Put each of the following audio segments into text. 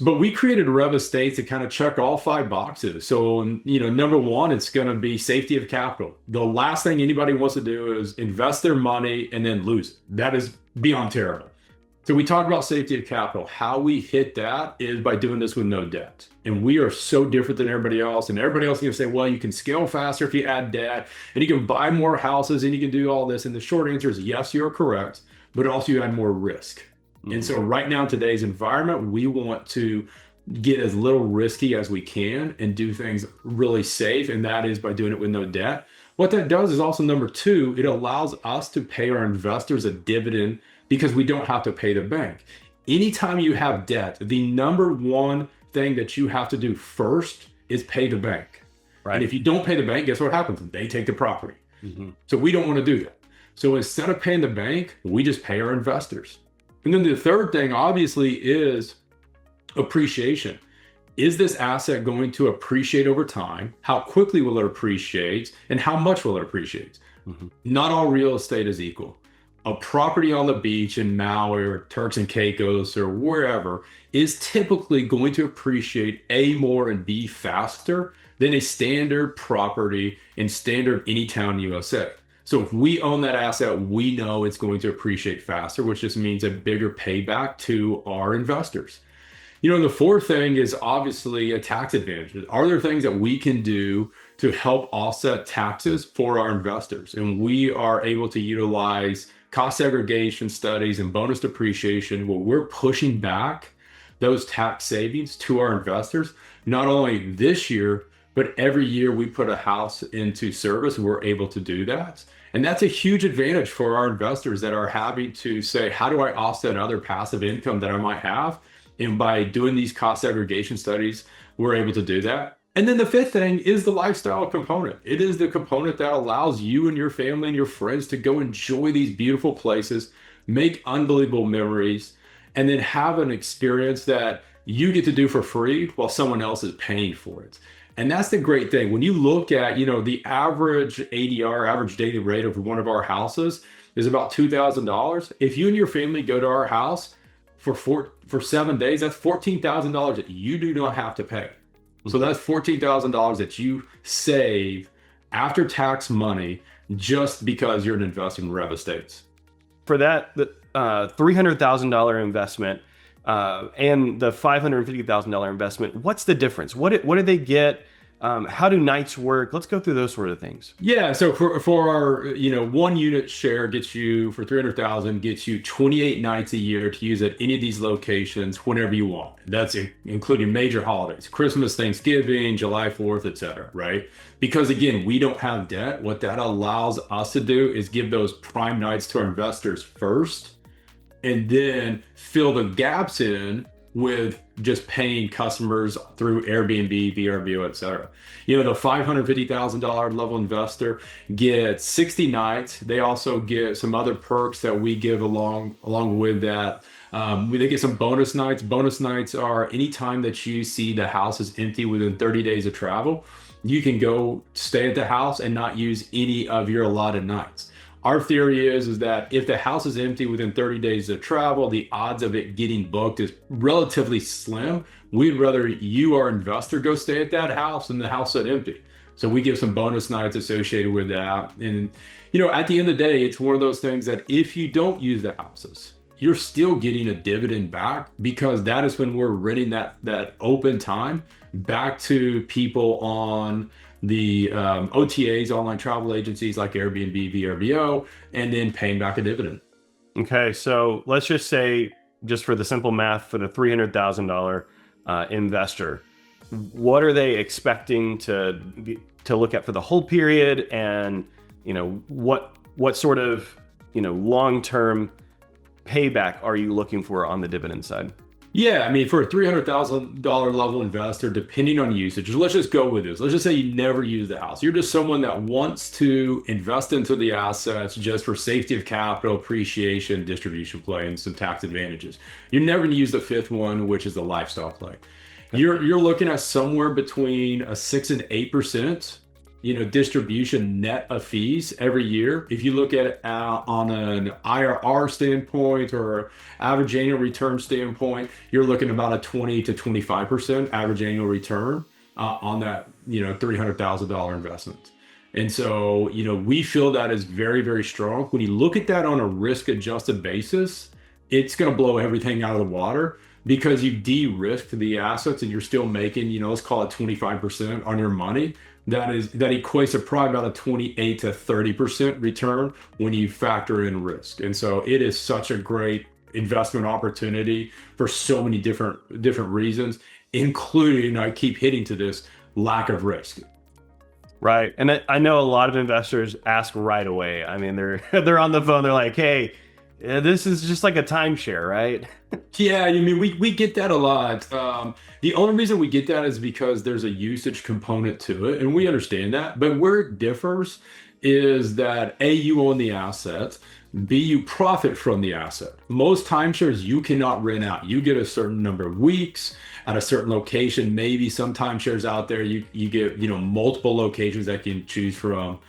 But we created Rêve Estates to kind of check all five boxes. So, number one, it's going to be safety of capital. The last thing anybody wants to do is invest their money and then lose it. That is beyond terrible. So we talked about safety of capital. How we hit that is by doing this with no debt. And we are so different than everybody else. And everybody else is going to say, well, you can scale faster if you add debt, and you can buy more houses, and you can do all this. And the short answer is yes, you're correct, but also you add more risk. And so right now in today's environment, we want to get as little risky as we can and do things really safe. And that is by doing it with no debt. What that does is also, number two, it allows us to pay our investors a dividend because we don't have to pay the bank. Anytime you have debt, the number one thing that you have to do first is pay the bank. Right. And if you don't pay the bank, guess what happens? They take the property. So we don't want to do that. So instead of paying the bank, we just pay our investors. And then the third thing, obviously, is appreciation. Is this asset going to appreciate over time? How quickly will it appreciate? And how much will it appreciate? Not all real estate is equal. A property on the beach in Maui or Turks and Caicos or wherever is typically going to appreciate A, more, and B, faster than a standard property in standard any town USA. So if we own that asset, we know it's going to appreciate faster, which just means a bigger payback to our investors. The fourth thing is obviously a tax advantage. Are there things that we can do to help offset taxes for our investors? And we are able to utilize cost segregation studies and bonus depreciation where we're pushing back those tax savings to our investors, not only this year, but every year we put a house into service, we're able to do that. And that's a huge advantage for our investors that are having to say, how do I offset other passive income that I might have? And by doing these cost segregation studies, we're able to do that. And then the fifth thing is the lifestyle component. It is the component that allows you and your family and your friends to go enjoy these beautiful places, make unbelievable memories, and then have an experience that you get to do for free while someone else is paying for it. And that's the great thing. When you look at, the average ADR, average daily rate of one of our houses is about $2,000. If you and your family go to our house for 7 days, that's $14,000 that you do not have to pay. So that's $14,000 that you save after tax money just because you're an investor in Rêve Estates. For that, the $300,000 investment and the $550,000 investment, what's the difference? What do they get? How do nights work? Let's go through those sort of things. Yeah, so for our, one unit share gets you, for $300,000, gets you 28 nights a year to use at any of these locations whenever you want. That's including major holidays, Christmas, Thanksgiving, July 4th, etc. Right? Because again, we don't have debt. What that allows us to do is give those prime nights to our investors first, and then fill the gaps in with just paying customers through Airbnb, VRBO, et cetera. The $550,000 level investor gets 60 nights. They also get some other perks that we give along with that. They get some bonus nights. Bonus nights are anytime that you see the house is empty within 30 days of travel, you can go stay at the house and not use any of your allotted nights. Our theory is that if the house is empty within 30 days of travel, the odds of it getting booked is relatively slim. We'd rather you, our investor, go stay at that house than the house sit empty. So we give some bonus nights associated with that. And, at the end of the day, it's one of those things that if you don't use the houses, you're still getting a dividend back, because that is when we're renting that open time back to people on the OTAs, online travel agencies like Airbnb, VRBO, and then paying back a dividend. Okay, so let's just say, just for the simple math, for the $300,000 investor, what are they expecting to look at for the whole period, and what sort of long-term payback are you looking for on the dividend side? Yeah, for a $300,000 level investor, depending on usage, let's just go with this. Let's just say you never use the house. You're just someone that wants to invest into the assets just for safety of capital, appreciation, distribution play, and some tax advantages. You're never going to use the fifth one, which is the lifestyle play. You're looking at somewhere between a 6 and 8% distribution net of fees every year. If you look at it on an IRR standpoint or average annual return standpoint, you're looking about a 20 to 25% average annual return on that, $300,000 investment. And so, we feel that is very, very strong. When you look at that on a risk adjusted basis, it's going to blow everything out of the water because you de-risked the assets and you're still making, let's call it 25% on your money. That equates to probably about a 28 to 30% return when you factor in risk. And so it is such a great investment opportunity for so many different reasons, including, I keep hitting to this, lack of risk. Right. And I know a lot of investors ask right away. I mean, they're on the phone. They're like, hey, this is just like a timeshare, right? Yeah, I mean, we get that a lot. The only reason we get that is because there's a usage component to it, and we understand that. But where it differs is that A, you own the asset, B, you profit from the asset. Most timeshares you cannot rent out. You get a certain number of weeks at a certain location. Maybe some timeshares out there you get multiple locations that you can choose from.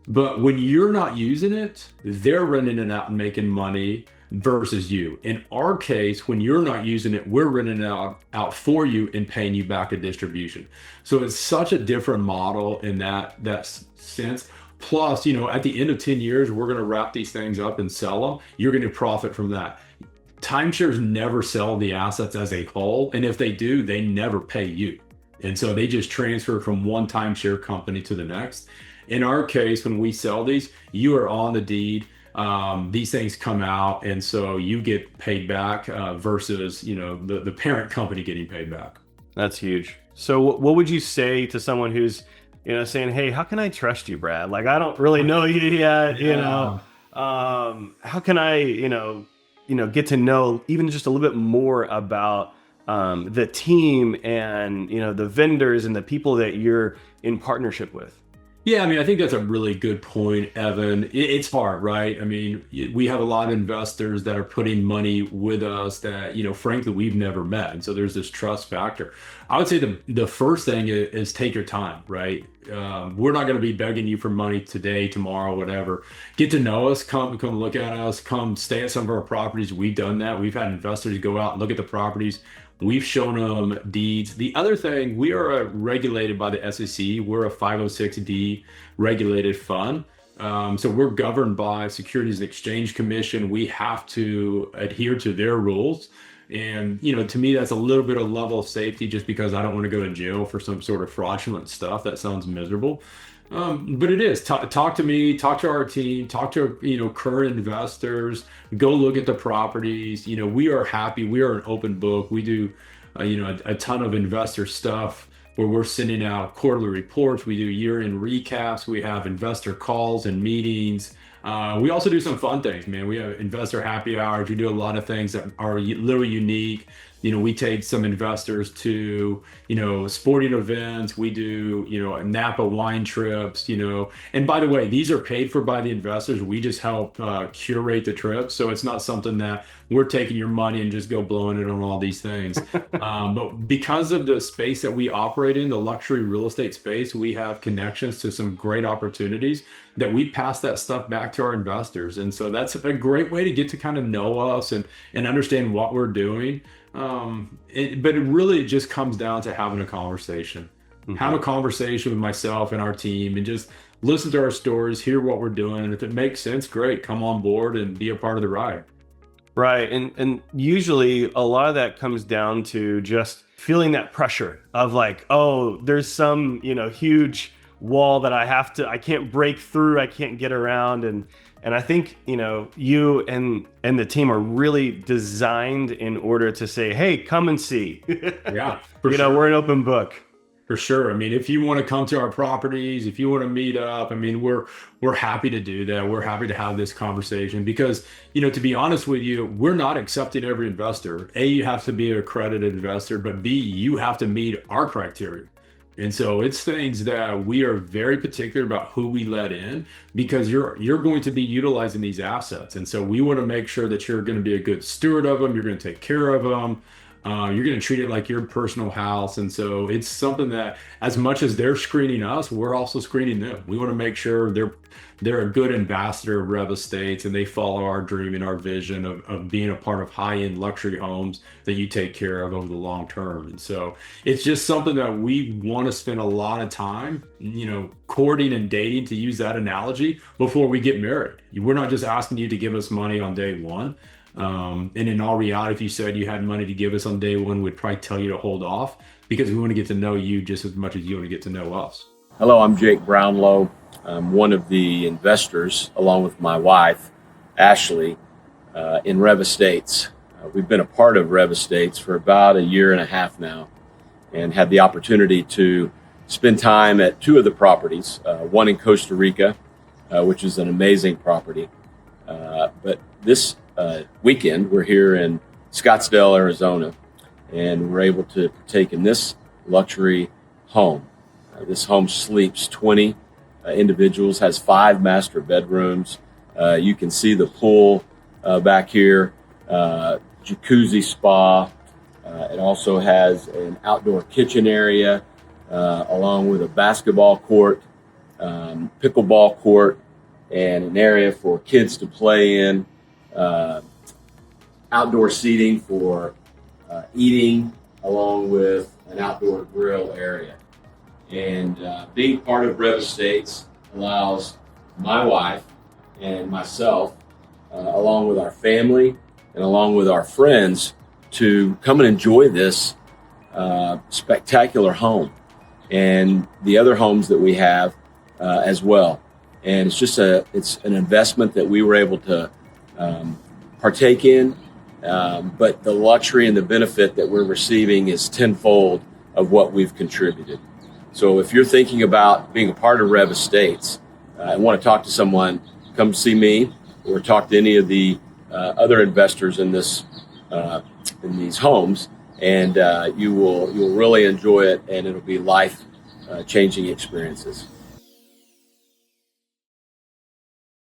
But when you're not using it, they're renting it out and making money versus you. In our case, when you're not using it, we're renting it out for you and paying you back a distribution. So it's such a different model in that sense. Plus, at the end of 10 years, we're going to wrap these things up and sell them. You're going to profit from that. Timeshares never sell the assets as a whole. And if they do, they never pay you. And so they just transfer from one timeshare company to the next. In our case, when we sell these, you are on the deed. These things come out, and so you get paid back versus the parent company getting paid back. That's huge. So what would you say to someone who's saying, hey, how can I trust you, Brad? Like, I don't really know you yet. How can I get to know even just a little bit more about the team and the vendors and the people that you're in partnership with? Yeah, I mean, I think that's a really good point, Evan. It's hard, right? I mean, we have a lot of investors that are putting money with us that, frankly, we've never met. And so there's this trust factor. I would say the first thing is take your time, right? We're not going to be begging you for money today, tomorrow, whatever. Get to know us, come look at us, come stay at some of our properties. We've done that. We've had investors go out and look at the properties. We've shown them deeds. The other thing, we are regulated by the SEC. We're a 506D regulated fund. So we're governed by Securities and Exchange Commission. We have to adhere to their rules. And, to me, that's a little bit of level of safety just because I don't want to go to jail for some sort of fraudulent stuff. That sounds miserable. But it is. Talk to me, talk to our team, talk to, current investors, go look at the properties. We are happy. We are an open book. We do, a ton of investor stuff where we're sending out quarterly reports. We do year-end recaps. We have investor calls and meetings. We also do some fun things, man. We have investor happy hours. We do a lot of things that are a little unique. We take some investors to, sporting events. We do, Napa wine trips, and by the way, these are paid for by the investors. We just help curate the trip. So it's not something that we're taking your money and just go blowing it on all these things. But because of the space that we operate in, the luxury real estate space, we have connections to some great opportunities that we pass that stuff back to our investors. And so that's a great way to get to kind of know us and understand what we're doing. But it really just comes down to having a conversation. Mm-hmm. Have a conversation with myself and our team and just listen to our stories, hear what we're doing. And if it makes sense, great, come on board and be a part of the ride. Right. And usually a lot of that comes down to just feeling that pressure of like, oh, there's some, huge wall that I can't break through. I can't get around. And I think, you and the team are really designed in order to say, hey, come and see. Yeah, for sure. We're an open book. For sure. I mean, if you want to come to our properties, if you want to meet up, I mean, we're happy to do that. We're happy to have this conversation because, to be honest with you, we're not accepting every investor. A, you have to be an accredited investor, but B, you have to meet our criteria. And so it's things that we are very particular about who we let in because you're going to be utilizing these assets. And so we want to make sure that you're going to be a good steward of them. You're going to take care of them. You're going to treat it like your personal house. And so it's something that, as much as they're screening us, we're also screening them. We want to make sure they're a good ambassador of Rêve Estates, and they follow our dream and our vision of being a part of high-end luxury homes that you take care of over the long term. And so it's just something that we want to spend a lot of time, courting and dating, to use that analogy, before we get married. We're not just asking you to give us money on day one. And in all reality, if you said you had money to give us on day one, we'd probably tell you to hold off, because we want to get to know you just as much as you want to get to know us. Hello, I'm Jake Brownlow. I'm one of the investors, along with my wife, Ashley, in Rêve Estates. We've been a part of Rêve Estates for about a year and a half now, and had the opportunity to spend time at two of the properties, one in Costa Rica, which is an amazing property. But this weekend, we're here in Scottsdale, Arizona, and we're able to partake in this luxury home. This home sleeps 20 individuals, has 5 master bedrooms. You can see the pool back here, jacuzzi spa. It also has an outdoor kitchen area, along with a basketball court, pickleball court, and an area for kids to play in, outdoor seating for eating, along with an outdoor grill area. And being part of Rêve Estates allows my wife and myself, along with our family and along with our friends, to come and enjoy this spectacular home and the other homes that we have as well. And it's an investment that we were able to partake in, but the luxury and the benefit that we're receiving is tenfold of what we've contributed. So if you're thinking about being a part of Rêve Estates and want to talk to someone, come see me or talk to any of the other investors in these homes, and you'll really enjoy it, and it'll be life changing experiences.